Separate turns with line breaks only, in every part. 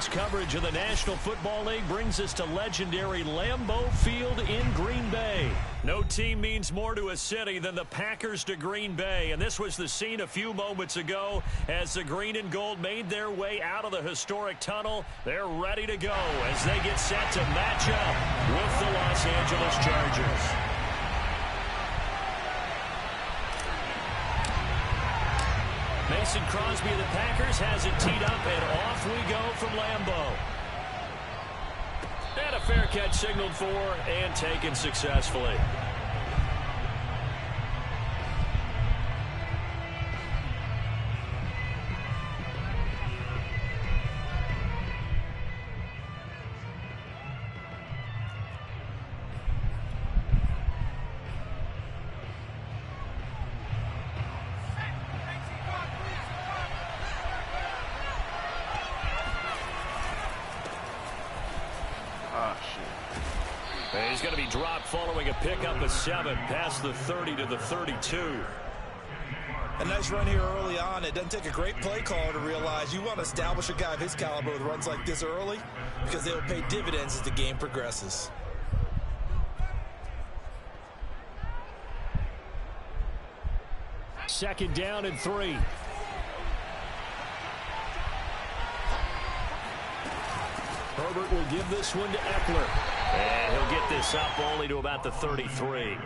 Tonight's coverage of the National Football League brings us to legendary Lambeau Field in Green Bay. No team means more to a city than the Packers to Green Bay, and this was the scene a few moments ago as the green and gold made their way out of the historic tunnel. They're ready to go as they get set to match up with the Los Angeles Chargers. Mason Crosby of the Packers has it teed up, and off we go from Lambeau. And a fair catch signaled for and taken successfully. He's going to be dropped following a pickup of 7 past the 30 to the 32.
A nice run here early on. It doesn't take a great play caller to realize you want to establish a guy of his caliber with runs like this early because they will pay dividends as the game progresses.
Second down and 3. Herbert will give this one to Eckler. And he'll get this up only to about the 33.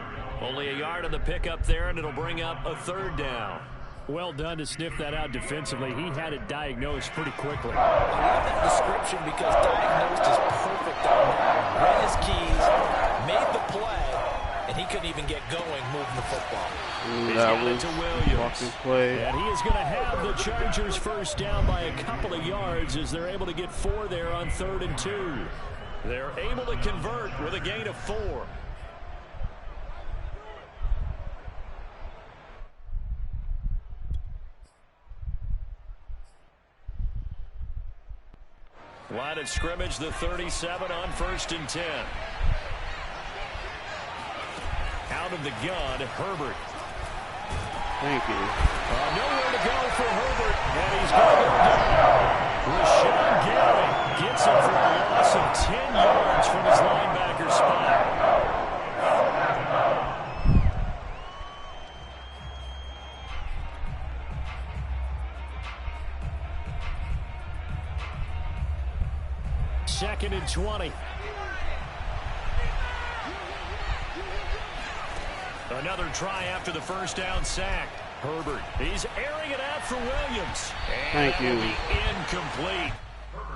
Only a yard on the pickup there, and it'll bring up a third down. Well done to sniff that out defensively. He had it diagnosed pretty quickly.
I love that description because diagnosed is perfect on that. Ran his keys, made the play, and he couldn't even get going moving the football.
That was
to Williams.
Play.
And he is going to have the Chargers first down by a couple of yards as they're able to get 4 there on 3rd and 2. They're able to convert with a gain of 4. Line of scrimmage, the 37 on 1st and 10. Out of the gun, Herbert.
Thank you.
Nowhere to go for Herbert, and he's going to go down. Rashawn Gary gets him for a loss of 10 yards from his linebacker spot. Second and 20. Another try after the first down sack. Herbert, he's airing it out for Williams. And
Thank you.
Incomplete.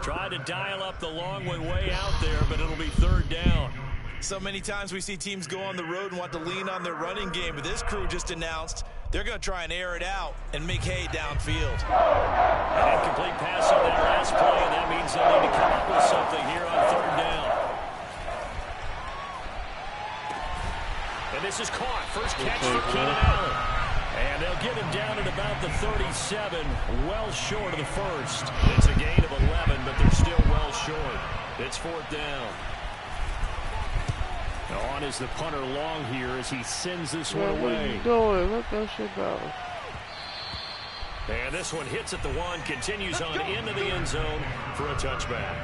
Tried to dial up the long way out there, but it'll be 3rd down.
So many times we see teams go on the road and want to lean on their running game, but this crew just announced they're going to try and air it out and make hay downfield.
An incomplete pass on that last play, and that means they'll need to come up with something here on 3rd down. And this is caught. First catch for Keenan Allen. And they'll get him down at about the 37, well short of the first. It's a gain of 11, but they're still well short. It's 4th down. Now on is the punter long here as he sends this one away.
What are you doing? Let that shit go.
And this one hits at the 1, continues on into the end zone for a touchback.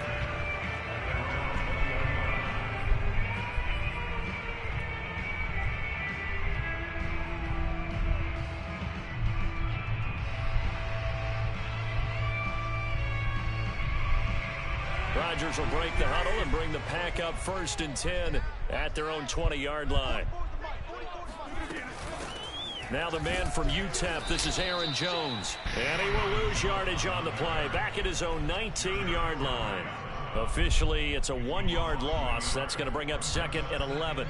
Rodgers will break the huddle and bring the pack up 1st and 10 at their own 20-yard line. Now the man from UTEP, this is Aaron Jones. And he will lose yardage on the play, back at his own 19-yard line. Officially, it's a 1-yard loss. That's going to bring up 2nd and 11.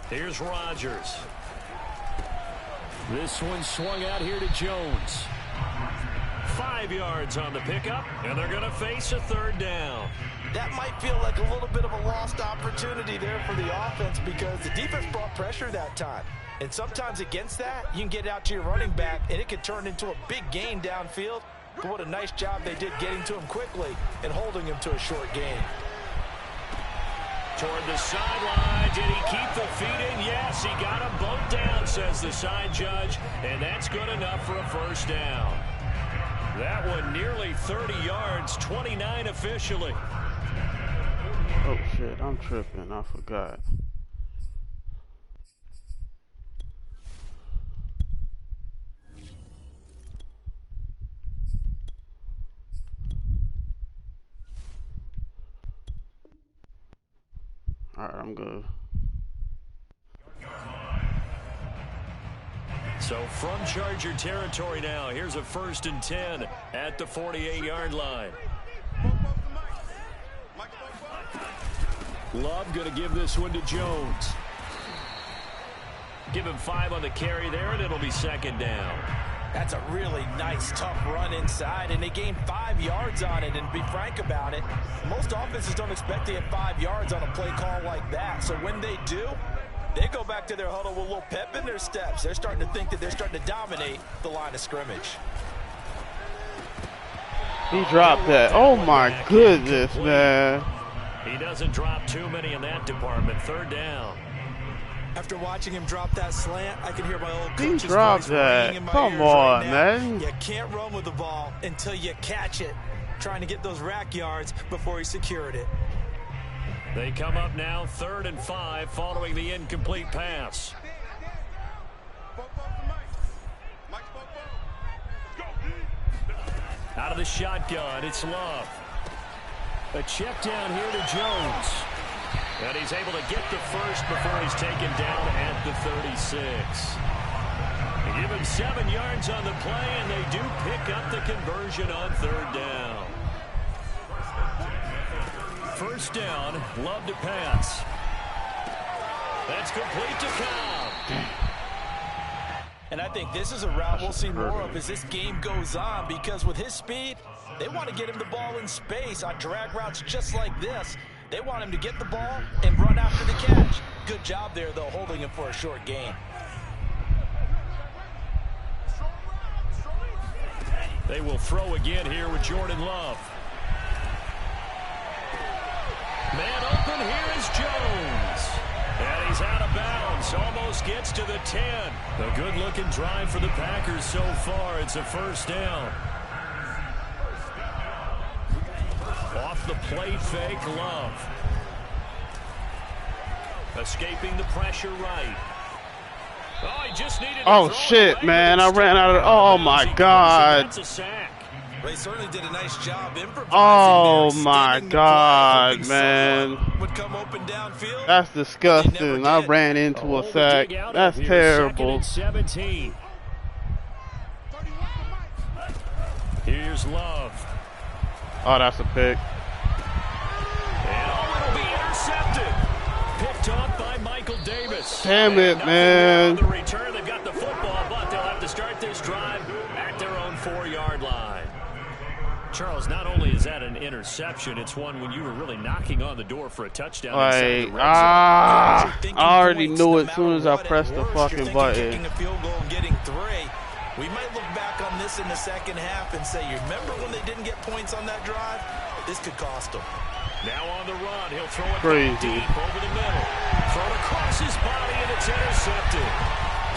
Here's Rodgers. This one swung out here to Jones. 5 yards on the pickup, and they're going to face a 3rd down.
That might feel like a little bit of a lost opportunity there for the offense because the defense brought pressure that time. And sometimes against that, you can get out to your running back, and it can turn into a big gain downfield. But what a nice job they did getting to him quickly and holding him to a short gain.
toward the sideline. Did he keep the feet in? Yes, he got them both down, says the side judge, and that's good enough for a first down. That one nearly 30 yards, 29 officially.
Oh, shit, I'm tripping. I forgot. All right, I'm good.
So from Charger territory now, here's a 1st and 10 at the 48-yard line. Love going to give this one to Jones. Give him 5 on the carry there, and it'll be 2nd down.
That's a really nice, tough run inside, and they gained 5 yards on it. And to be frank about it, most offenses don't expect to get 5 yards on a play call like that. So when they do, they go back to their huddle with a little pep in their steps. They're starting to think that they're starting to dominate the line of scrimmage.
He dropped that. Oh, my goodness, man.
He doesn't drop too many in that department. 3rd down.
After watching him drop that slant, I can hear my old coach's
He dropped
voice
that.
ringing in my
Come
ears
on,
right now.
man.
You can't run with the ball until you catch it. Trying to get those rack yards before he secured it.
They come up now 3rd and 5 following the incomplete pass. Out of the shotgun, it's Love. A check down here to Jones. And he's able to get the first before he's taken down at the 36. They give him 7 yards on the play, and they do pick up the conversion on 3rd down. 1st down, Love to pass. That's complete to Cobb.
And I think this is a route we'll see more of as this game goes on, because with his speed, they want to get him the ball in space on drag routes just like this. They want him to get the ball and run after the catch. Good job there, though, holding him for a short gain.
They will throw again here with Jordan Love. Man open, here is Jones. And he's out of bounds, almost gets to the 10. A good-looking drive for the Packers so far. It's a 1st down. Off the play fake, Love. Escaping the pressure right. Oh, he just needed
Oh, shit, man. I ran out of... Oh, my God.
That's a sack.
They certainly did a nice job improvising.
Oh, my God, man.
Would come open downfield.
That's disgusting. I ran into a sack. That's terrible.
2nd and 17. Here's Love.
Oh, that's a pick.
And it'll be intercepted. Picked off by Michael Davis.
Damn it, man.
The return, they've got the football, but they'll have to start this drive at their own 4-yard line. Charles, not only is that an interception, it's one when you were really knocking on the door for a touchdown.
Like, I already knew it as soon as I pressed the fucking button.
Kicking a field goal and getting 3. We might look back on this in the second half and say, you remember when they didn't get points on that drive? This could cost them.
Now on the run, he'll throw it
Crazy.
deep over the middle. Thrown across his body, and it's intercepted.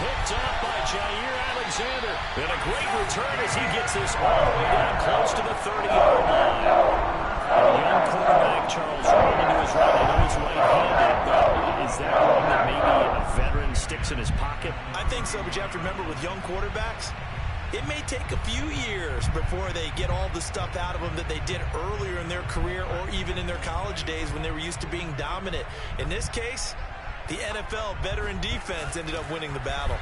Picked off by Jair Alexander. And a great return as he gets this all the way down close to the 30-yard line. A young quarterback, Charles, rolling to his right. I know he's right-handed, but is that one that maybe a veteran sticks in his pocket?
I think so, but you have to remember with young quarterbacks, it may take a few years before they get all the stuff out of them that they did earlier in their career or even in their college days when they were used to being dominant. In this case, the NFL veteran defense ended up winning the battle.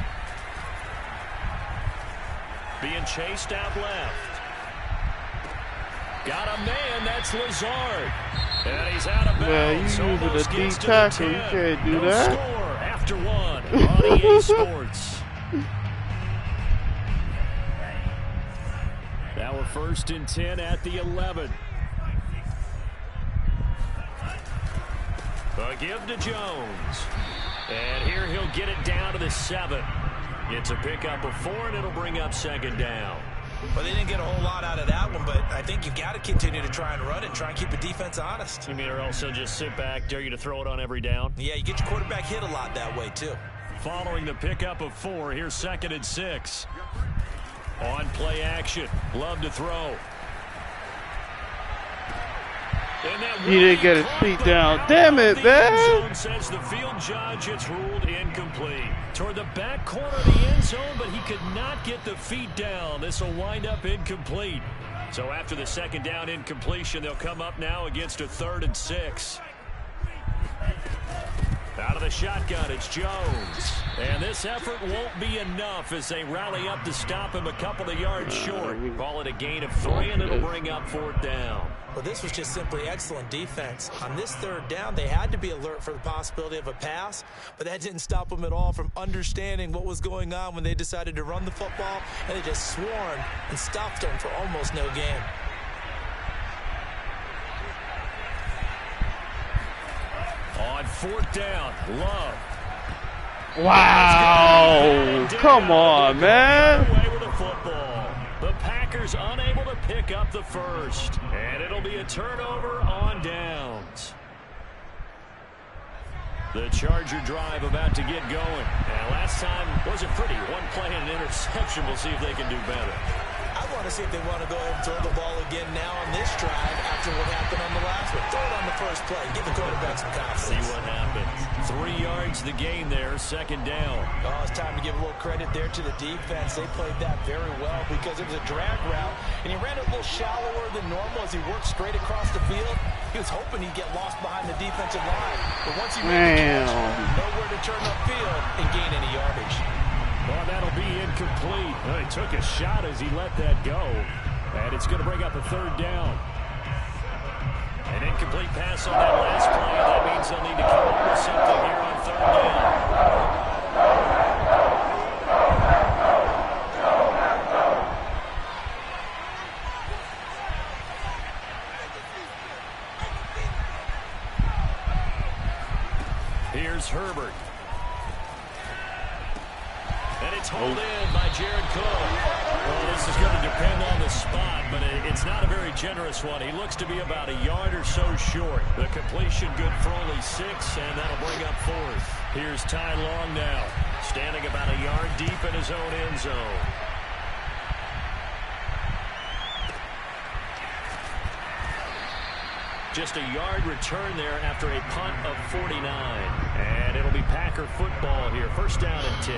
Being chased out left. Got a man, that's Lazard. And he's out of bounds.
Yeah, you using
Almost
a
gets
deep
to the
tackle.
10.
You can't do
No
that.
score after 1 on EA Sports. Now a 1st and 10 at the 11. A give to Jones. And here he'll get it down to the 7. It's a pickup of 4, and it'll bring up 2nd down.
Well, they didn't get a whole lot out of that one, but I think you got to continue to try and run it and try and keep the defense honest.
You mean or else they'll just sit back, dare you to throw it on every down?
Yeah, you get your quarterback hit a lot that way, too.
Following the pickup of 4, here's 2nd and 6. On play action. Love to throw.
He didn't get his feet down. Damn it, man.
Says the field judge, it's ruled incomplete. Toward the back corner of the end zone, but he could not get the feet down. This will wind up incomplete. So after the 2nd down incompletion, they'll come up now against a 3rd and 6. Out of the shotgun, it's Jones. And this effort won't be enough as they rally up to stop him a couple of yards short. Call it a gain of 3, and it'll bring up 4th down.
Well, this was just simply excellent defense. On this 3rd down, they had to be alert for the possibility of a pass, but that didn't stop them at all from understanding what was going on when they decided to run the football, and they just swarmed and stopped them for almost no gain.
On 4th down, Love.
Wow. Come on, man.
Away with the football. The Packers unable to pick up the first. And it'll be a turnover on downs. The Charger drive about to get going. And last time wasn't pretty. 1 play and an interception. We'll see if they can do better.
I want to see if they want to go ahead and throw the ball again now on this drive after what happened on the last one. Throw it on the first play. Give the quarterback some confidence.
See what happens. 3 yards the gain there, 2nd down.
Oh, it's time to give a little credit there to the defense. They played that very well because it was a drag route, and he ran it a little shallower than normal as he worked straight across the field. He was hoping he'd get lost behind the defensive line. But once he made the catch, nowhere to turn upfield and gain any yardage.
Well, that'll be incomplete. Well, he took a shot as he let that go. And it's going to bring up a 3rd down. An incomplete pass on that last play. That means they'll need to come up with something here on 3rd down. Here's Herbert. And it's hauled in by Jared Cook. Well, this is going to depend on the spot, but it's not a very generous one. He looks to be about a yard or so short. The completion good for only 6, and that'll bring up 4th. Here's Ty Long now, standing about a yard deep in his own end zone. Just a yard return there after a punt of 49. And it'll be Packer football here. 1st down and 10.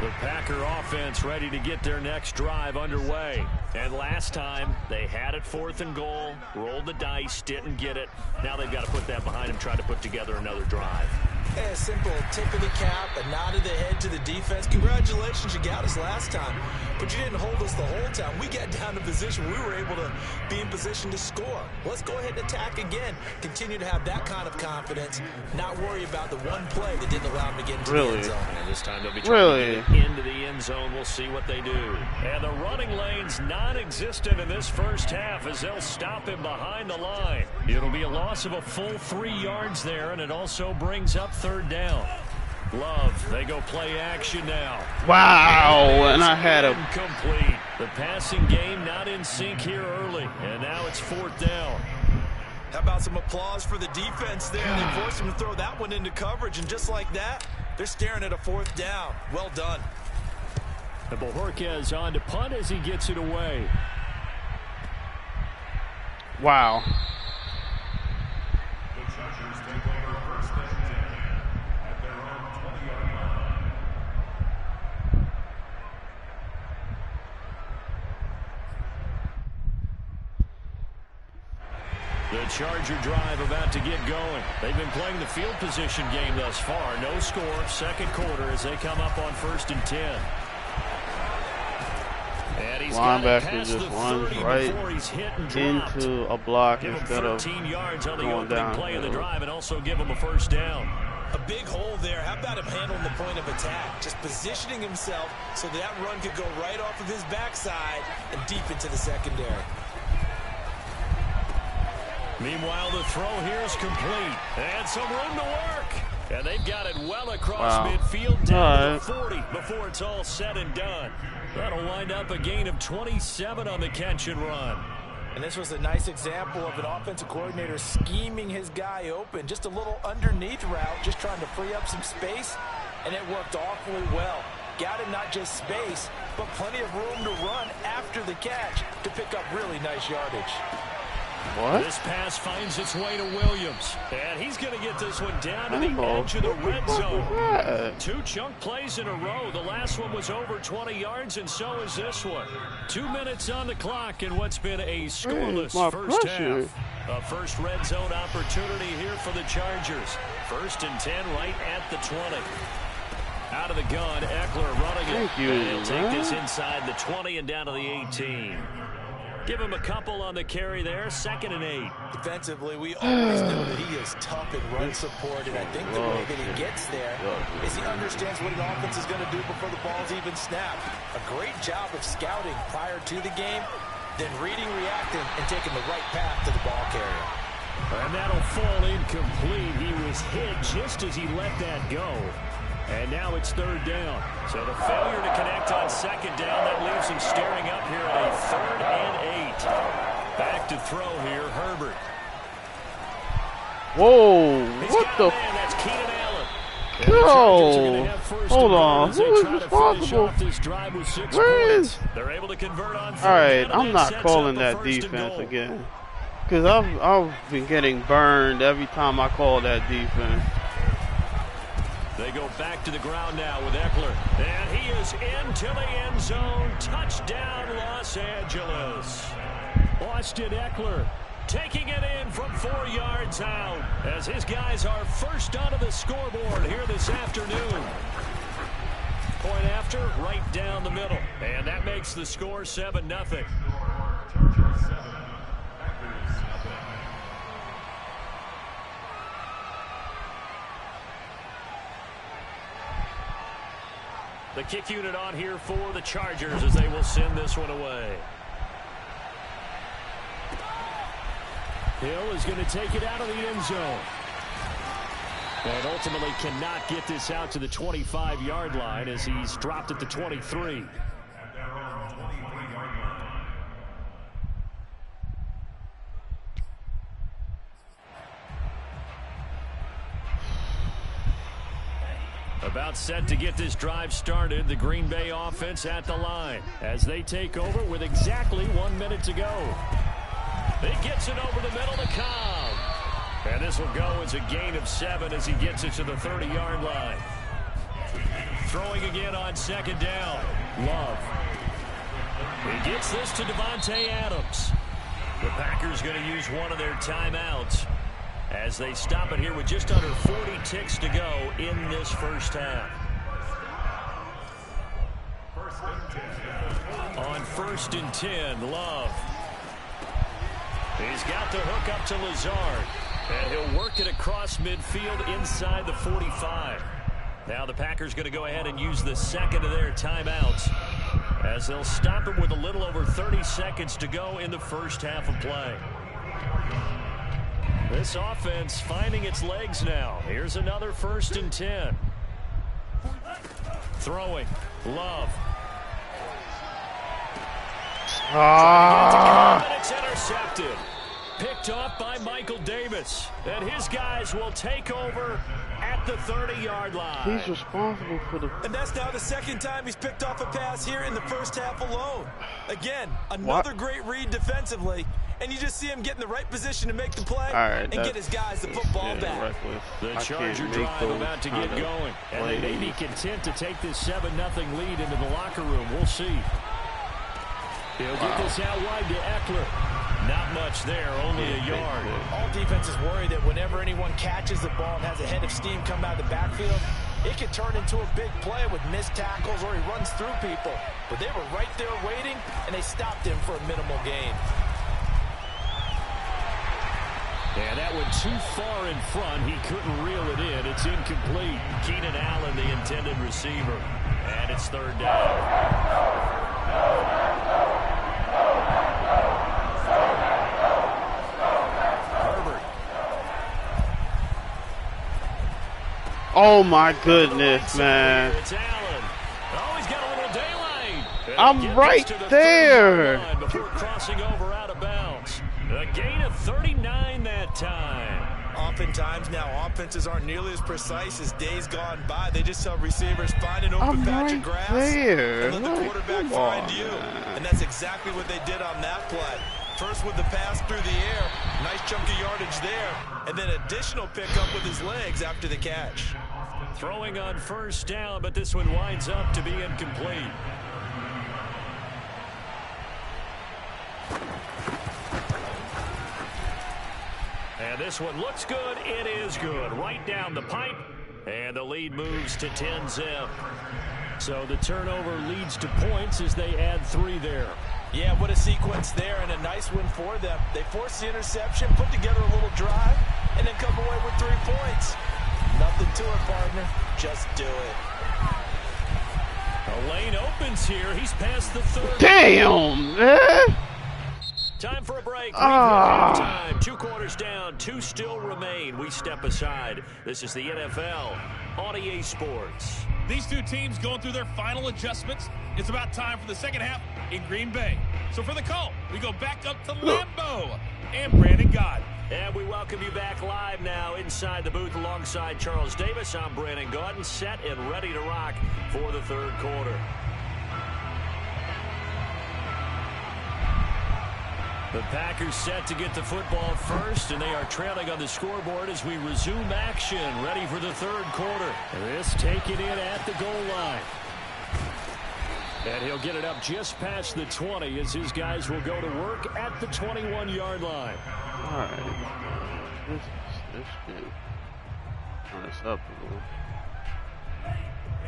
The Packer offense ready to get their next drive underway. And last time, they had it 4th and goal, rolled the dice, didn't get it. Now they've got to put that behind them, try to put together another drive.
A simple tip of the cap, a nod of the head to the defense. Congratulations, you got us last time, but you didn't hold us the whole time. We got down to position. We were able to be in position to score. Let's go ahead and attack again. Continue to have that kind of confidence. Not worry about the one play that didn't allow them to get into the end zone.
And this time they'll be trying to get into the end zone. We'll see what they do. And the running lane's non-existent in this first half as they'll stop him behind the line. It'll be a loss of a full 3 yards there, and it also brings up 3rd down. Love, they go play action now.
Wow, and I had him.
Complete. The passing game not in sync here early, and now it's 4th down.
How about some applause for the defense there? They forced him to throw that one into coverage, and just like that, they're staring at a 4th down. Well done.
And Bojorquez on to punt as he gets it away.
Wow.
The Charger drive about to get going. They've been playing the field position game thus far. No score, 2nd quarter as they come up on 1st and 10. And he's
linebacker just runs right into a block instead of
13 yards on the
going down.
Play of the drive and also give him a 1st down.
A big hole there. How about him handling the point of attack? Just positioning himself so that run could go right off of his backside and deep into the secondary.
Meanwhile, the throw here is complete. And some room to work. And they've got it well across midfield down to the 40 before it's all said and done. That'll wind up a gain of 27 on the catch and run.
And this was a nice example of an offensive coordinator scheming his guy open. Just a little underneath route, just trying to free up some space, and it worked awfully well. Got him not just space, but plenty of room to run after the catch to pick up really nice yardage.
What?
This pass finds its way to Williams, and he's going to get this one down to the edge of the red zone. 2 chunk plays in a row. The last one was over 20 yards, and so is this one. 2 minutes on the clock in what's been a scoreless first half. A first red zone opportunity here for the Chargers. 1st and 10 right at the 20. Out of the gun, Eckler running it.
Thank you,
and he'll take this inside the 20 and down to the 18. Give him a couple on the carry there. 2nd and 8.
Defensively, we always know that he is tough in run support, and I think the way that he gets there is he understands what an offense is going to do before the ball's even snapped. A great job of scouting prior to the game, then reading, reacting, and taking the right path to the ball carrier.
And that'll fall incomplete. He was hit just as he let that go. And now it's 3rd down. So the failure to connect on 2nd down, that leaves him staring up here at a 3rd and 8. Back to throw here, Herbert.
Whoa, what the?
That's Keenan Allen.
Yo, hold on. Who is responsible? Where is?
They're able to convert on.
All right, I'm not calling that defense again. Because I've been getting burned every time I call that defense.
They go back to the ground now with Eckler. And he is into the end zone. Touchdown, Los Angeles. Austin Eckler taking it in from 4 yards out as his guys are first onto the scoreboard here this afternoon. Point after, right down the middle. And that makes the score 7-0. The kick unit on here for the Chargers as they will send this one away. Hill is going to take it out of the end zone. And ultimately cannot get this out to the 25-yard line as he's dropped at the 23. About set to get this drive started, the Green Bay offense at the line as they take over with exactly 1 minute to go. It gets it over the middle to Cobb. And this will go as a gain of 7 as he gets it to the 30-yard line. Throwing again on 2nd down. Love. He gets this to Devontae Adams. The Packers going to use one of their timeouts as they stop it here with just under 40 ticks to go in this first half. On 1st and 10, Love. He's got the hook up to Lazard, and he'll work it across midfield inside the 45. Now the Packers going to go ahead and use the 2nd of their timeouts as they'll stop it with a little over 30 seconds to go in the first half of play. This offense finding its legs now. Here's another 1st and 10. Throwing. Love. And it's intercepted. Picked off by Michael Davis. And his guys will take over at the 30-yard line.
He's responsible for the...
And that's now the 2nd time he's picked off a pass here in the first half alone. Again, another great read defensively. And you just see him get in the right position to make the play and get his guys the football back.
Reckless.
The Charger drive about to get going. And they may be content to take this 7-0 lead into the locker room. We'll see. He'll get this out wide to Eckler. Not much there, only a yard.
All defenses worry that whenever anyone catches the ball and has a head of steam come out of the backfield, it can turn into a big play with missed tackles or he runs through people. But they were right there waiting, and they stopped him for a minimal gain.
And that went too far in front. He couldn't reel it in. It's incomplete. Keenan Allen, the intended receiver. And it's 3rd down.
Oh my goodness, man.
It's Allen. Oh, he's got a little daylight.
I'm right there.
Before crossing over out of bounds. A gain of 39 that time.
Oftentimes now, offenses aren't nearly as precise as days gone by. They just tell receivers, find an open patch of grass
there.
and let the quarterback find you. And that's exactly what they did on that play. First with the pass through the air, nice chunk of yardage there, and then additional pickup with his legs after the catch.
Throwing on first down, but this one winds up to be incomplete. And this one looks good. It is good. Right down the pipe. And the lead moves to 10-zip. So the turnover leads to points as they add 3 there.
Yeah, what a sequence there, and a nice win for them. They forced the interception, put together a little drive, and then come away with 3 points. Nothing to it, partner. Just do it.
A lane opens here. He's past the 30.
Damn, man.
Time for a break. Time. 2 quarters down. 2 still remain. We step aside. This is the NFL on EA Sports.
These 2 teams going through their final adjustments. It's about time for the second half in Green Bay. So for the call, we go back up to Lambeau and Brandon Gott.
And we welcome you back live now inside the booth alongside Charles Davis. I'm Brandon Gaudin, set and ready to rock for the 3rd quarter. The Packers set to get the football first, and they are trailing on the scoreboard as we resume action, ready for the 3rd quarter. This taken in at the goal line. And he'll get it up just past the 20 as his guys will go to work at the 21-yard line.
All right. This good. Turn this up a little.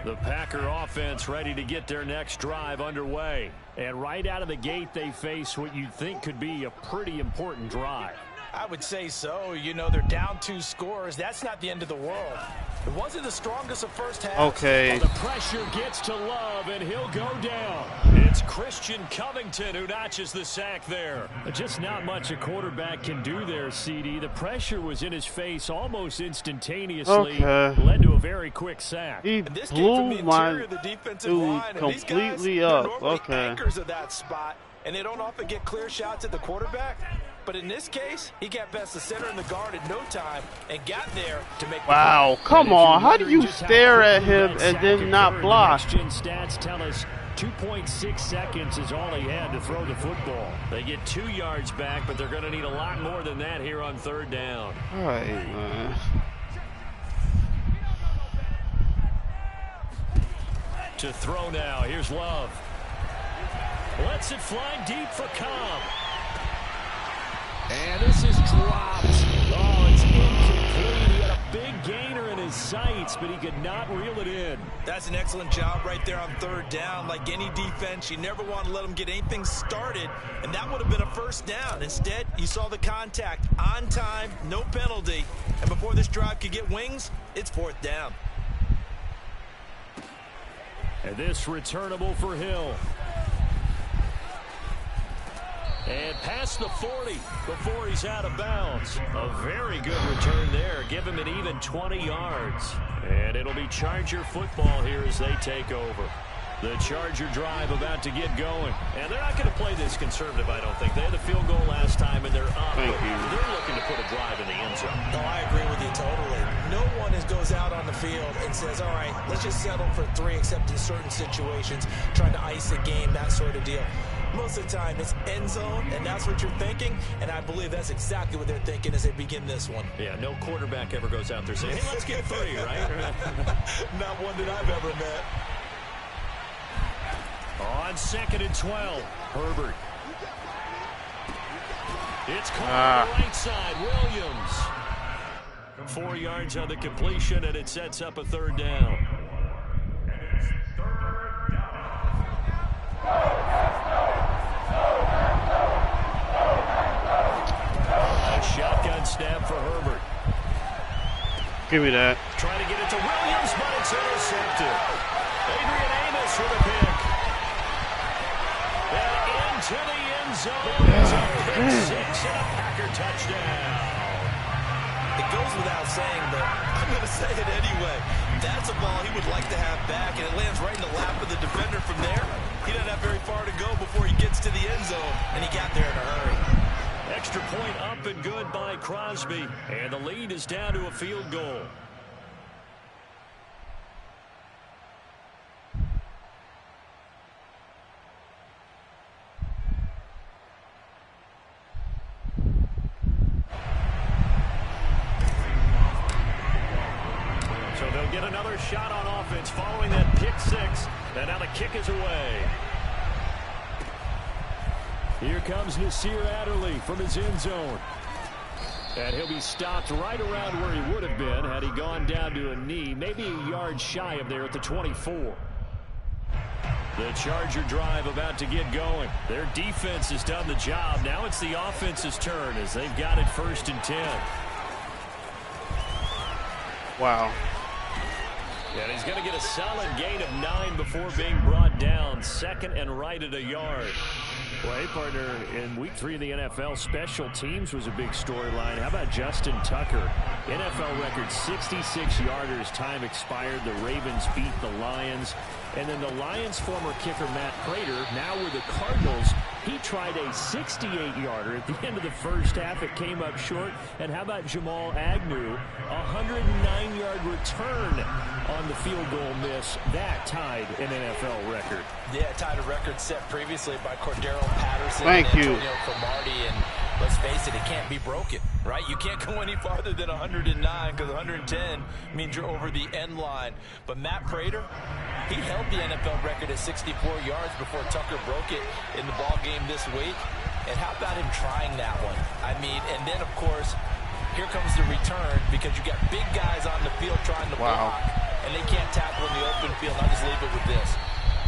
The Packer offense ready to get their next drive underway. And right out of the gate, they face what you'd think could be a pretty important drive.
I would say so. You know, they're down 2 scores. That's not the end of the world. It wasn't the strongest of first half.
Okay.
Well, the pressure gets to Love, and he'll go down. It's Christian Covington who notches the sack there. Just not much a quarterback can do there, CD. The pressure was in his face almost instantaneously.
Okay.
Led to a very quick sack.
He
And this came from
blew
the
my
interior of the defensive
dude
line. And these guys,
completely
they're
up.
normally
Okay.
anchors of that spot, and they don't often get clear shots at the quarterback. But in this case, he got past the center and the guard in no time and got there to make.
Wow, come on. How do you stare at him and then not block?
Stats tell us 2.6 seconds is all he had to throw the football. They get 2 yards back, but they're going to need a lot more than that here on 3rd down.
All right, man.
To throw now. Here's Love. Lets it fly deep for Cobb. And this is dropped. Oh, it's incomplete. He had a big gainer in his sights, but he could not reel it in.
That's an excellent job right there on 3rd down. Like any defense, you never want to let them get anything started, and that would have been a first down. Instead, you saw the contact on time, no penalty, and before this drive could get wings, it's 4th down.
And this returnable for Hill. And past the 40 before he's out of bounds. A very good return there. Give him an even 20 yards. And it'll be Charger football here as they take over. The Charger drive about to get going. And they're not going to play this conservative, I don't think. They had a field goal last time, and they're up.
Thank you.
They're looking to put a drive in the end zone.
No, I agree with you totally. No one goes out on the field and says, all right, let's just settle for 3, except in certain situations, trying to ice a game, that sort of deal. Most of the time, it's end zone, and that's what you're thinking, and I believe that's exactly what they're thinking as they begin this one.
Yeah, no quarterback ever goes out there saying, hey, let's get 3, right?
Not one that I've ever met.
On 2nd and 12, Herbert. It's caught on the right side, Williams. 4 yards on the completion, and it sets up a 3rd down. A shotgun snap for Herbert.
Give me that.
Trying to get it to Williams, but it's intercepted. Adrian Amos with a pick. And into the end zone. It's a pick 6 and a Packer touchdown.
It goes without saying, but I'm going to say it anyway. That's a ball he would like to have back, and it lands right in the lap of the defender from there. He doesn't have very far to go before he gets to the end zone, and he got there in a hurry.
Extra point up and good by Crosby, and the lead is down to a field goal. So they'll get another shot on offense following that pick six, and now the kick is away. Here comes Nasir Adderley from his end zone. And he'll be stopped right around where he would have been had he gone down to a knee, maybe a yard shy of there at the 24. The Charger drive about to get going. Their defense has done the job. Now it's the offense's turn as they've got it 1st and 10.
Wow.
And he's going to get a solid gain of 9 before being brought down. 2nd and right at a yard. Well, hey, partner, in week 3 of the NFL, special teams was a big storyline. How about Justin Tucker? NFL record 66-yarders, time expired. The Ravens beat the Lions. And then the Lions' former kicker, Matt Prater, now with the Cardinals, he tried a 68-yarder at the end of the first half. It came up short. And how about Jamal Agnew? A 109-yard return on the field goal miss. That tied an NFL record.
Yeah, tied a record set previously by Cordero Patterson
Thank
and
you.
Antonio Cromartie. And let's face it, it can't be broken, right? You can't go any farther than 109 because 110 means you're over the end line. But Matt Prater, he held the NFL record at 64 yards before Tucker broke it in the ball game this week. And how about him trying that one? I mean, and then, of course, here comes the return because you got big guys on the field trying to block, and they can't tackle in the open field. I'll just leave it with this.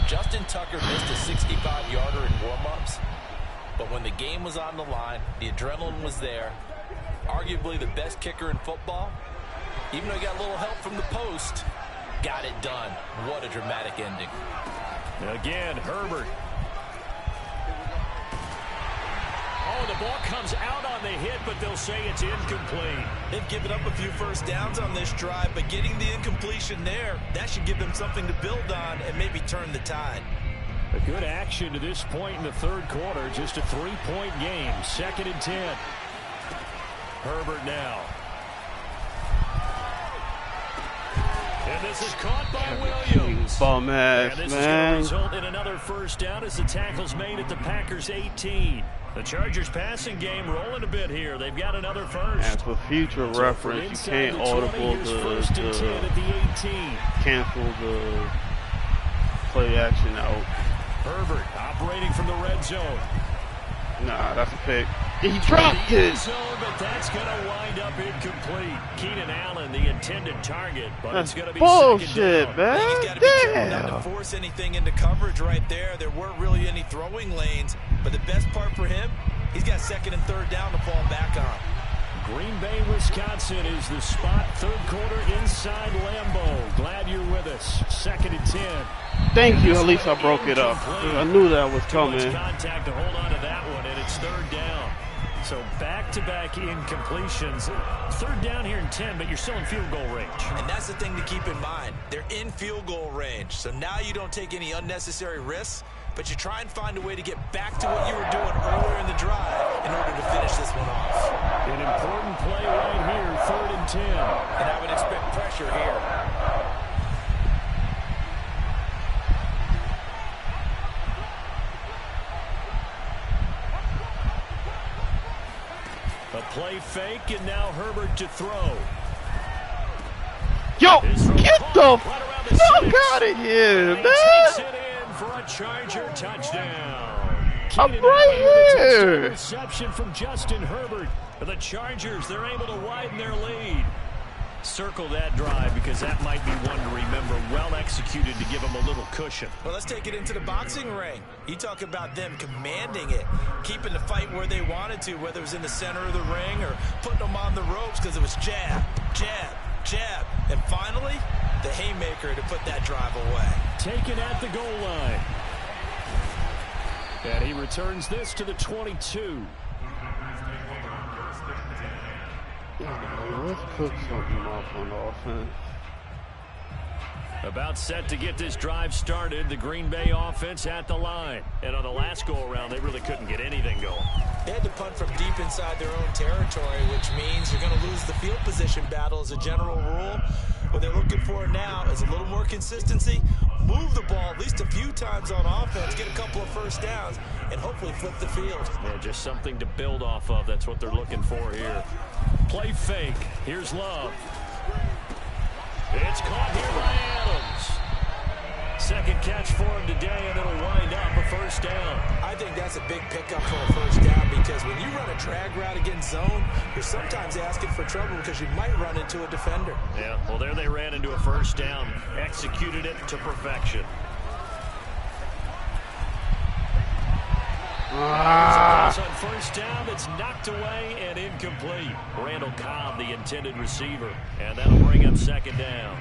Justin Tucker missed a 65-yarder in warm-ups, but when the game was on the line, the adrenaline was there. Arguably the best kicker in football, even though he got a little help from the post, got it done. What a dramatic ending.
Again, Herbert. Oh, the ball comes out on the hit, but they'll say it's incomplete.
They've given up a few first downs on this drive, but getting the incompletion there, that should give them something to build on and maybe turn the tide.
A good action to this point in the third quarter. Just a 3-point game. 2nd and 10. Herbert now. And this is caught by Williams.
Bum ass,
and this
man.
is going to result in another first down as the tackle's made at the Packers' 18. The Chargers passing game rolling a bit here. They've got another first.
And for future reference, you can't audible cancel the play action out.
Herbert operating from the red zone.
Nah, that's a pick. He dropped it.
Zone, but that's going to wind up incomplete. Keenan Allen, the intended target, but
That's
it's going to be
bullshit,
second down.
man.
He's got to be careful not to force anything into coverage right there. There weren't really any throwing lanes, but the best part for him, he's got 2nd and 3rd down to fall back on.
Green Bay, Wisconsin is the spot. Third quarter inside Lambeau. Glad you're with us. 2nd and 10.
Thank you. At least I broke it up. I knew that was coming.
Contact to hold on to that one, and it's 3rd down. So back-to-back incompletions. 3rd down here in 10, but you're still in field goal range.
And that's the thing to keep in mind. They're in field goal range. So now you don't take any unnecessary risks, but you try and find a way to get back to what you were doing earlier in the drive in order to finish this one off.
An important play right here, 3rd and 10.
And I would expect pressure here.
A play fake, and now Herbert to throw.
Yo, get the fuck out of here, man.
Takes it in for a Charger touchdown.
I'm right here.
Reception from Justin Herbert. The Chargers, they're able to widen their lead. Circle that drive because that might be one to remember. Well executed to give them a little cushion.
Well, let's take it into the boxing ring. You talk about them commanding it, keeping the fight where they wanted to, whether it was in the center of the ring or putting them on the ropes because it was jab, jab, jab. And finally, the haymaker to put that drive away.
Taken at the goal line. And he returns this to the 22.
Let's cook something up on offense.
About set to get this drive started, the Green Bay offense at the line. And on the last go-around, they really couldn't get anything going.
They had to punt from deep inside their own territory, which means you're going to lose the field position battle as a general rule. What they're looking for now is a little more consistency, move the ball at least a few times on offense, get a couple of first downs, and hopefully flip the field.
Yeah, just something to build off of. That's what they're looking for here. Play fake. Here's Love. It's caught here by Adams. Second catch for him today, and it'll wind up a first down.
I think that's a big pickup for a first down because when you run a drag route against zone, you're sometimes asking for trouble because you might run into a defender.
Yeah, well, there they ran into a first down, executed it to perfection. Pass on first down that's knocked away and incomplete. Randall Cobb, the intended receiver, and that'll bring up second down.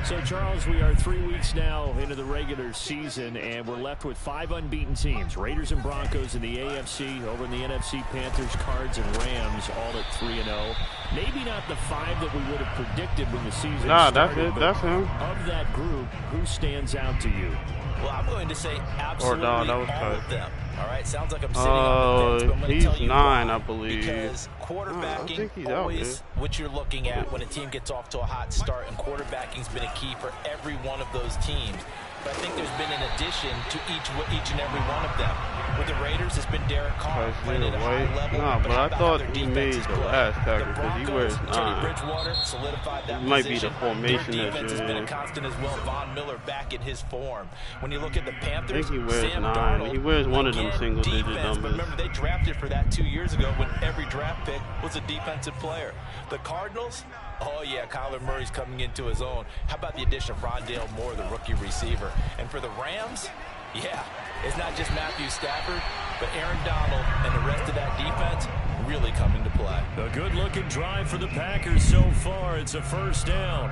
So, Charles, we are 3 weeks now into the regular season, and we're left with 5 unbeaten teams. Raiders and Broncos in the AFC, over in the NFC, Panthers, Cards, and Rams, all at 3-0. Maybe not the 5 that we would have predicted when the season started.
That's it. That's him.
Of that group, who stands out to you?
Well, I'm going to say absolutely all of them. All right, sounds like I'm sitting on the fence, but I'm going to tell you
9, I believe.
Because quarterbacking always what you're looking at when a team gets off to a hot start, and quarterbacking's been a key for every one of those teams. But I think there's been an addition to each and every one of them. With the Raiders, it's been Derek Carr playing at a high level.
No, but I thought he made the last tackle because he wears 9.
Teddy Bridgewater solidified that
it might be the formation
Their
that
defense has been a constant as well. Von Miller back in his form. When you look at the Panthers,
I think he wears
Sam
9.
Darnold,
He wears one of them single-digit numbers.
But remember, they drafted for that 2 years ago when every draft pick was a defensive player. The Cardinals, oh yeah, Kyler Murray's coming into his own. How about the addition of Rondale Moore, the rookie receiver? And for the Rams, yeah, it's not just Matthew Stafford, but Aaron Donald and the rest of that defense really coming to play.
A good-looking drive for the Packers so far. It's a first down.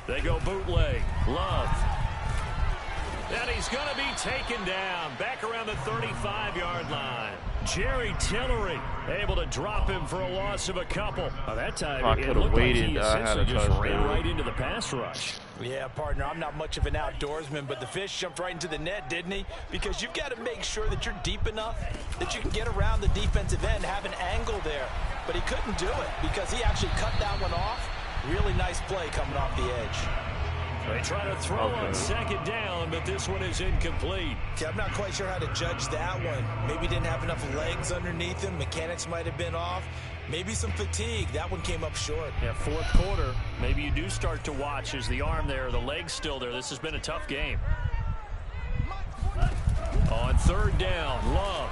They go bootleg. Love. And he's going to be taken down back around the 35-yard line. Jerry Tillery able to drop him for a loss of a couple. That time it looked like he essentially just ran right into the pass rush.
Yeah, partner, I'm not much of an outdoorsman, but the fish jumped right into the net, didn't he? Because you've got to make sure that you're deep enough that you can get around the defensive end, have an angle there. But he couldn't do it because he actually cut that one off. Really nice play coming off the edge.
They try to throw on second down, but this one is incomplete.
Okay, I'm not quite sure how to judge that one. Maybe didn't have enough legs underneath him. Mechanics might have been off. Maybe some fatigue. That one came up short.
Yeah, fourth quarter. Maybe you do start to watch. Is the arm there, the leg's still there? This has been a tough game. On third down, Love.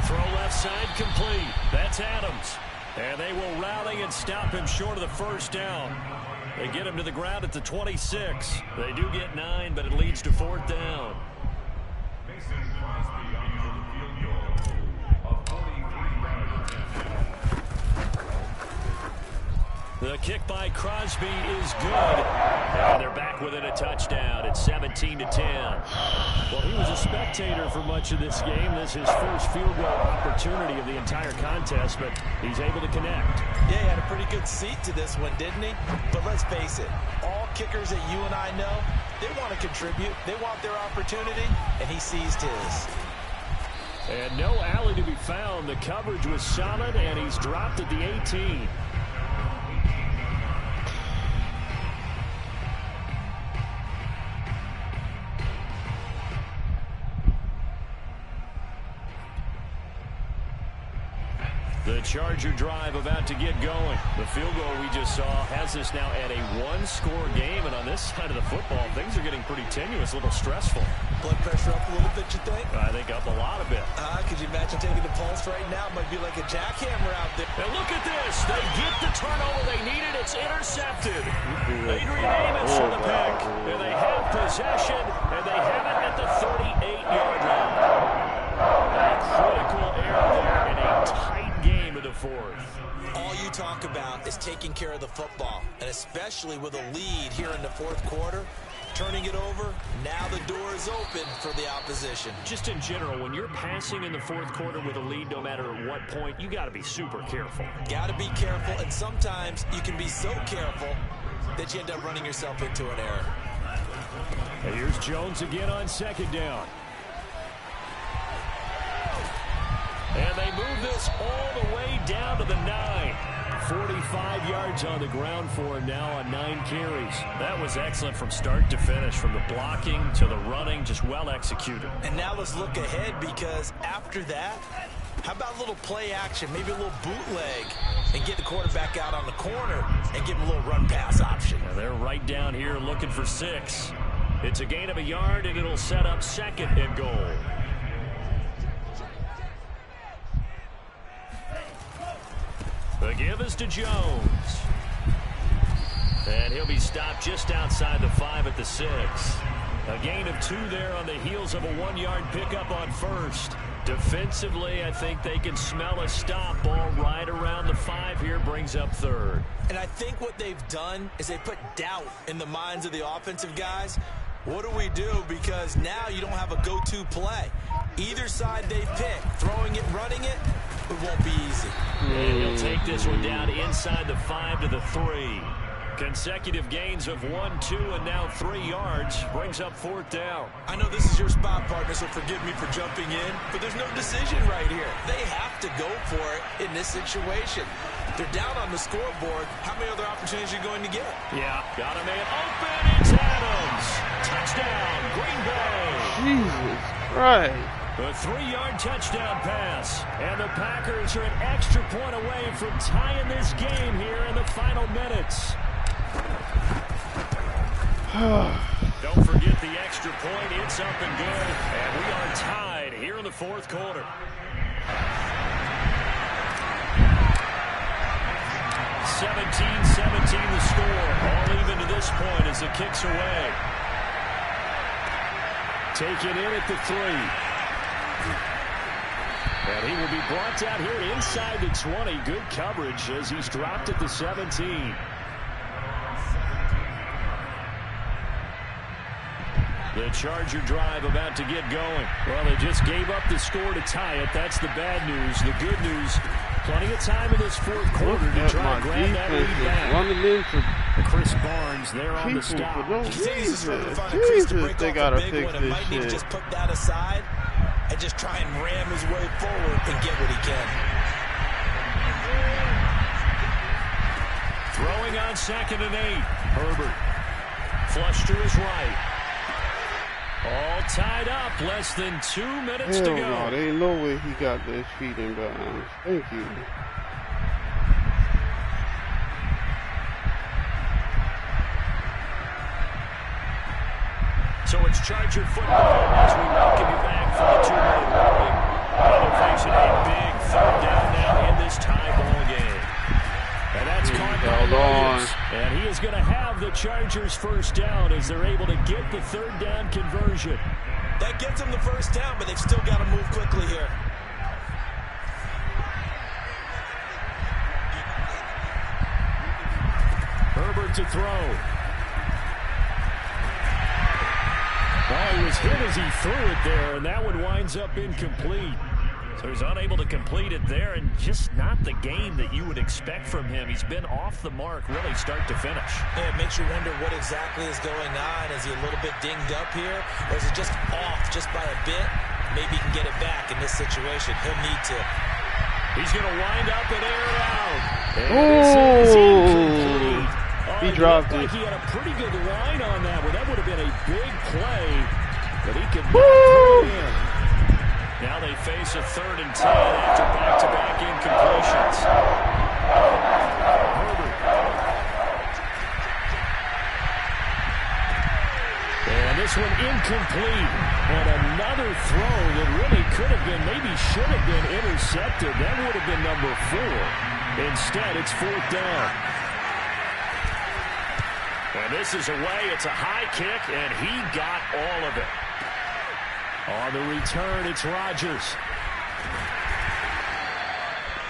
Throw left side complete. That's Adams. And they will rally and stop him short of the first down. They get him to the ground at the 26. They do get 9, but it leads to fourth down. The kick by Crosby is good. And they're back within a touchdown. It's 17-10. Well, he was a spectator for much of this game. This is his first field goal opportunity of the entire contest, but he's able to connect.
Yeah, he had a pretty good seat to this one, didn't he? But let's face it, all kickers that you and I know, they want to contribute. They want their opportunity, and he seized his.
And no alley to be found. The coverage was solid, and he's dropped at the 18. The Charger drive about to get going. The field goal we just saw has us now at a one-score game, and on this side of the football, things are getting pretty tenuous, a little stressful.
Blood pressure up a little bit, you think?
I think up a lot of it.
Could you imagine taking the pulse right now? It might be like a jackhammer out there.
And look at this. They get the turnover they needed. It's intercepted. Adrian Amos for the pick. And they have possession, and they have it at the 38-yard line. A critical error there in a tight game of the fourth.
All you talk about is taking care of the football, and especially with a lead here in the fourth quarter, turning it over, now the door is open for the opposition.
Just in general, when you're passing in the fourth quarter with a lead, no matter at what point, you got to be super careful.
Got to be careful, and sometimes you can be so careful that you end up running yourself into an error.
And here's Jones again on second down. And they move this all the way down to the 9. 45 yards on the ground for him now on 9 carries. That was excellent from start to finish, from the blocking to the running, just well executed.
And now let's look ahead, because after that, how about a little play action, maybe a little bootleg, and get the quarterback out on the corner and give him a little run-pass option.
And they're right down here looking for 6. It's a gain of a yard, and it'll set up second and goal. The give is to Jones. And he'll be stopped just outside the 5 at the 6. A gain of 2 there on the heels of a 1-yard pickup on first. Defensively, I think they can smell a stop. Ball right around the 5 here, brings up third.
And I think what they've done is they put doubt in the minds of the offensive guys. What do we do? Because now you don't have a go-to play. Either side they pick, throwing it, running it, it won't be easy.
And he'll take this one down inside the 5 to the 3. Consecutive gains of 1, 2, and now 3 yards. Brings up fourth down.
I know this is your spot, partner, so forgive me for jumping in, but there's no decision right here. They have to go for it in this situation. They're down on the scoreboard. How many other opportunities are you going to get?
Yeah, got a man open. It's Adams. Touchdown, Green Bay.
Jesus Christ.
A 3-yard touchdown pass. And the Packers are an extra point away from tying this game here in the final minutes. Don't forget the extra point. It's up and good. And we are tied here in the fourth quarter. 17-17 the score. All even to this point as the kick's away. Taken in at the 3. And he will be brought down here inside the 20. Good coverage as he's dropped at the 17. The Charger drive about to get going. Well, they just gave up the score to tie it. That's the bad news. The good news, plenty of time in this fourth quarter to try and grab that lead back. Chris Barnes there on the stop.
Jesus, they gotta fix this shit.
Just put that aside and just try and ram his way forward and get what he can.
Throwing on 2nd and 8. Herbert. Flush to his right. All tied up. Less than 2 minutes to go.
No, there ain't no way he got this feet in bounds. Thank you.
So it's Charger football as we welcome you back for the 2-minute warning. They're facing a big 3rd down now in this tie ball game. And that's caught by Williams. And he is going to have the Chargers first down as they're able to get the 3rd down conversion.
That gets them the first down, but they've still got to move quickly here.
Herbert to throw. Well, he was hit as he threw it there, and that one winds up incomplete. So he's unable to complete it there, and just not the game that you would expect from him. He's been off the mark, really, start to finish.
Yeah, it makes you wonder what exactly is going on. Is he a little bit dinged up here, or is it just off just by a bit? Maybe he can get it back in this situation. He'll need to.
He's going to wind up and air it out. And this is incomplete.
He dropped it.
Like he had a pretty good line on that one. That would have been a big play, but he could not put it in. Now they face a 3rd and 10 after back-to-back incompletions. Herbert. And this one incomplete. And another throw that really could have been, maybe should have been intercepted. That would have been number 4. Instead, it's 4th down. And this is away. It's a high kick, and he got all of it. On the return, it's Rodgers.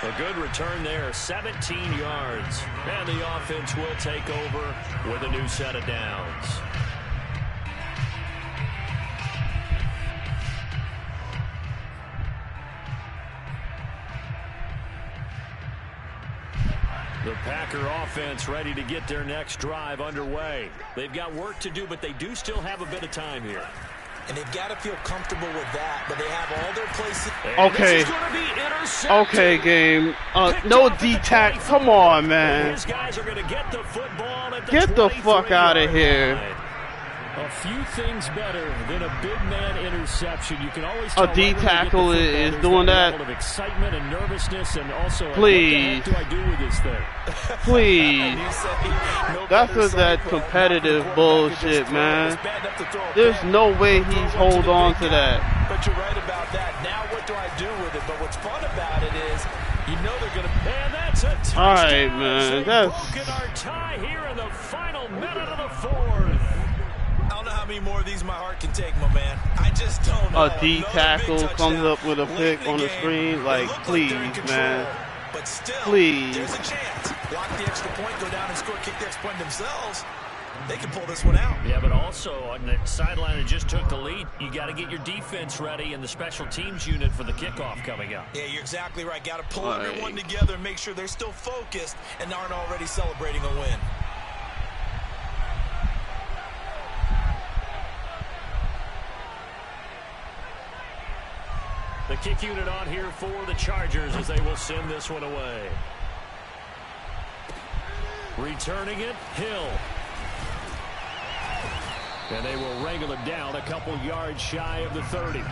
A good return there, 17 yards. And the offense will take over with a new set of downs. The Packer offense ready to get their next drive underway. They've got work to do, but they do still have a bit of time here.
And they've got to feel comfortable with that, but they have all their places.
Okay, game. No D-tack. Come on, man.
His guys are going to get the football at the
Get the fuck out of here.
A few things better than a big man interception. You can always
a D tackle is doing that.
Of excitement and nervousness, and also
please.
What the heck do I do with this thing?
Please. That's that competitive bullshit, man. There's no way he's hold on to that.
But you're right about that. Now what do I do with it? But what's fun about it is, you know they're going to.
And that's a touchdown.
All right, man.
That's broken our tie here in the final minute of the fourth.
I don't know how many more of these my heart can take, my man. I just don't know.
A D tackle comes up with a pick on the screen. Like, please, man.
But still,
please.
There's a chance. Block the extra point, go down and score, kick the extra point themselves. They can pull this one out.
Yeah, but also on the sideline that just took the lead, you got to get your defense ready and the special teams unit for the kickoff coming up.
Yeah, you're exactly right. Got to pull everyone together and make sure they're still focused and aren't already celebrating a win.
The kick unit on here for the Chargers as they will send this one away. Returning it, Hill. And they will wrangle it down a couple yards shy of the 30.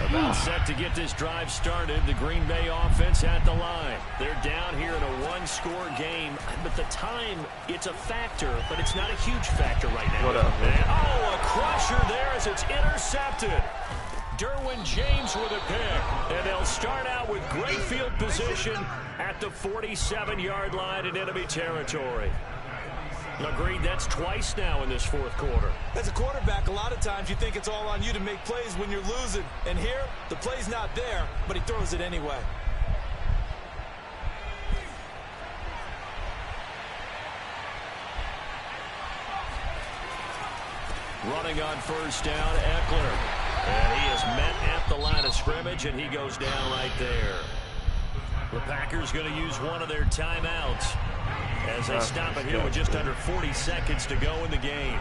About set to get this drive started. The Green Bay offense at the line. They're down here in a one-score game. But the time, it's a factor, but it's not a huge factor right now.
What up, man?
And, a crusher there as it's intercepted. Derwin James with a pick. And they'll start out with great field position at the 47-yard line in enemy territory. Agreed, that's twice now in this fourth quarter.
As a quarterback, a lot of times you think it's all on you to make plays when you're losing. And here, the play's not there, but he throws it anyway.
Running on first down, Eckler. And he is met at the line of scrimmage, and he goes down right there. The Packers going to use one of their timeouts as they stop it here with just under 40 seconds to go in the game.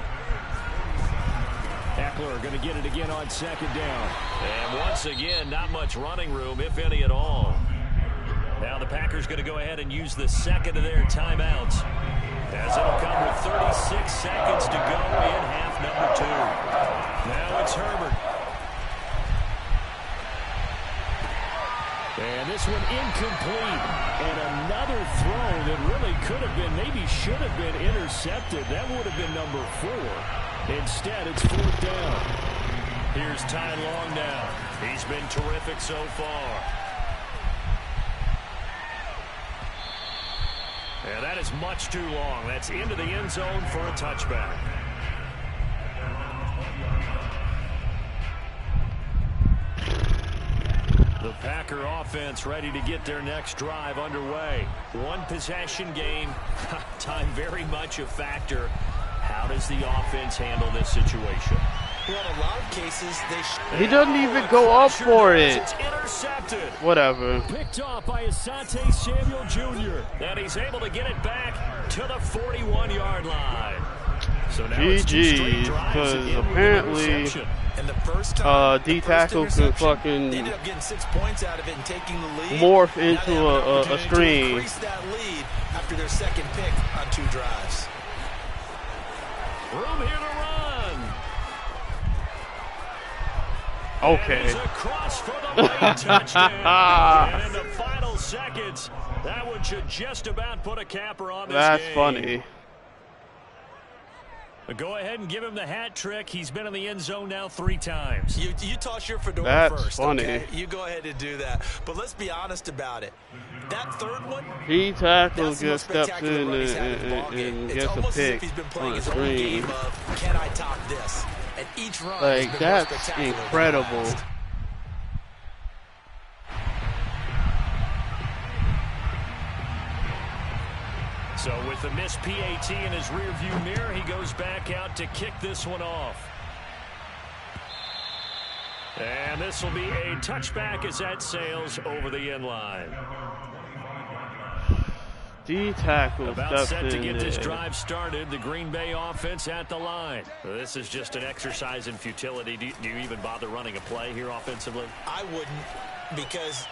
Eckler going to get it again on second down. And once again, not much running room, if any at all. Now the Packers going to go ahead and use the second of their timeouts, as it'll come with 36 seconds to go in half number 2. Now it's Herbert. And this one incomplete. And another throw that really could have been, maybe should have been intercepted. That would have been number 4. Instead, it's fourth down. Here's Ty Long now. He's been terrific so far. And that is much too long. That's into the end zone for a touchback. The Packer offense ready to get their next drive underway. One possession game. Time very much a factor. How does the offense handle this situation?
Well, in a lot of cases,
he doesn't even go up for it.
It's intercepted.
Whatever.
Picked off by Asante Samuel Jr. And he's able to get it back to the 41-yard line. So now
GG, because apparently D tackle can fucking morph into a screen.
Increase that lead after their second pick on 2 drives.
Room here to run.
Okay.
Across for the late touchdown. And in the final seconds, that one should just about put a capper on this
That's
game.
funny.
Go ahead and give him the hat trick. He's been in the end zone now 3 times.
You toss your fedora
That's
first.
funny.
Okay? You go ahead and do that. But let's be honest about it. That third one,
he tackles, just steps in and gets a pick on the screen.
Can I top this? And each run
like, that's incredible.
So with the missed PAT in his rearview mirror, he goes back out to kick this one off. And this will be a touchback as that sails over the end line.
D tackle
about set to get this drive started. The Green Bay offense at the line. This is just an exercise in futility. Do you even bother running a play here offensively?
I wouldn't, because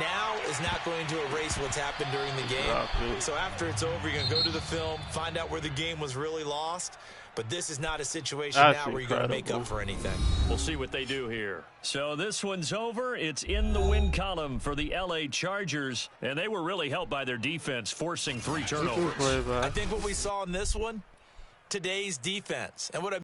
now is not going to erase what's happened during the game. So after it's over, you're going to go to the film, find out where the game was really lost. But this is not a situation now where you're going to make up for anything.
We'll see what they do here. So this one's over. It's in the win column for the L.A. Chargers. And they were really helped by their defense, forcing 3 turnovers.
I think what we saw in this one, today's defense. And what I